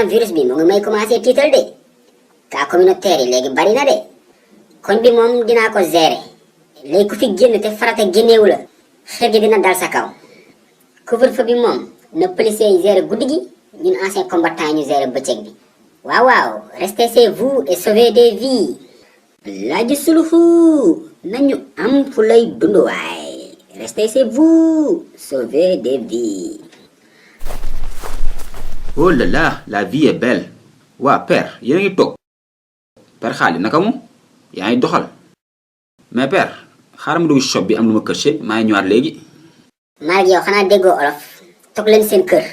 coronavirus bi mo ngi may commencé tiital de cas communautaire yi léegi bari na de koñ bi moom dinaa ko gérer léegi ku fi génn te farata génneewu la xeet gi dina dal sa kaw couvre-feu bi moom na policiers yi gérer guddi gi ñun anciens combattants ñu gérer bëccëg bi waaw waaw restez chez vous et sauvez des vies Laaji Suluxu nañu am fu lay dund waay restez chez vous sauvez des vies. Oh là là, la vie est belle. Waa père yéen a ngi toog père xaali naka mu yaa ngi doxal mais père xaaral ma dugg shop bi am lu ma kër maa ngi ñëwaat léegi. Maag yow xanaa déggoo olof toog leen seen kër.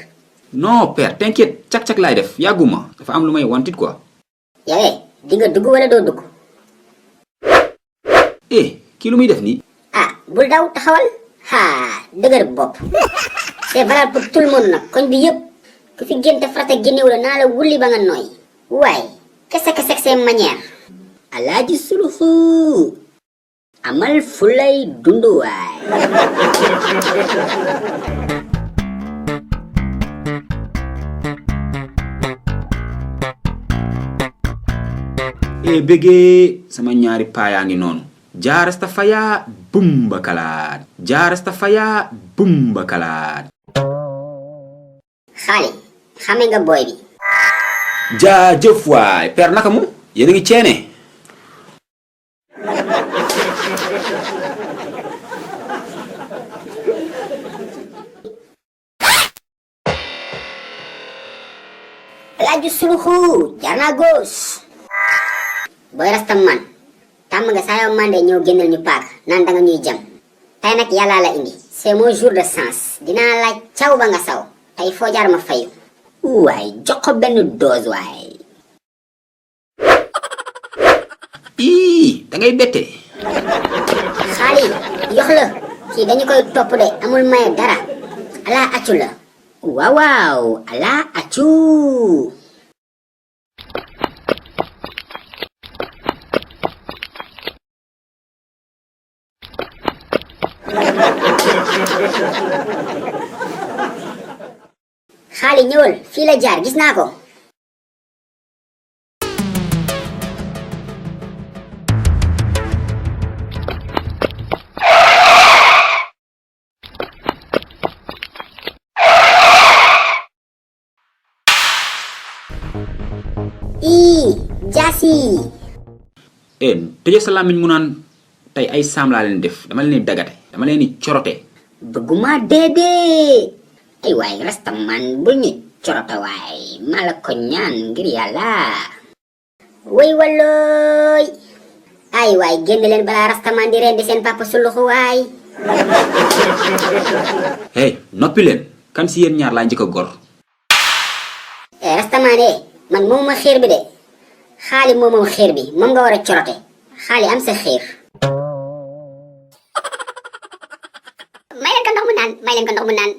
Non père t'inquiète cak-cak laay def yàgguma dafa am lu may wantit quoi. yawee di nga dugg wala doo dugg. kii lu muy def nii. ah bul daw taxawal. dëgër bopp. c'est valable pour tout le monde nag koñ bi yëpp ku fi génn te farata génnewu la naa la wulli ba nga nooy. waaye kese seen manière. Alaaji Suluxu amal fu lay dund waay. Bëggee sama ñaari paayaa ngi noonu jaarasta faya bumba kalaat jaarasta faya bumba kalaat. xaali xame nga booy bi. jaajëf waay père naka mu yéen a ngi ceene. Alaaji Suluxu jaar naa góos. booy rasta man tàmm nga saa yoo mande ñëw génnal ñu paak naan danga ñuy jam tey nag yàllaa la indi c'est mon jour de chance dinaa laaj caw ba nga saw tey foo jaar ma fayu waay jox ko benn dose waay. da ngay bette. xaali yox la kii dañu koy topp de amul maye dara ala accu la waaw waaw ala accu. xaali ñëwal fii la jaar gis naa ko. jaasi. tëjee sa làmmiñ mu naan tey ay saam laa leen def dama leen di dagate dama leen di corote. bëgguma déedéet ay waay rasta man bul ñu corota waay maa la ko ñaan ngir yàlla. way walooy ay waay génn leen balaa rasta man di rendi seen papa Suluxu waay. noppi leen kan si yéen ñaar laa njëkk a gor. rasta man man moom ma xiir bi de xaali moom xiir bi moom nga war a corote xaali am sa xiir. may leen ko ndox mu naan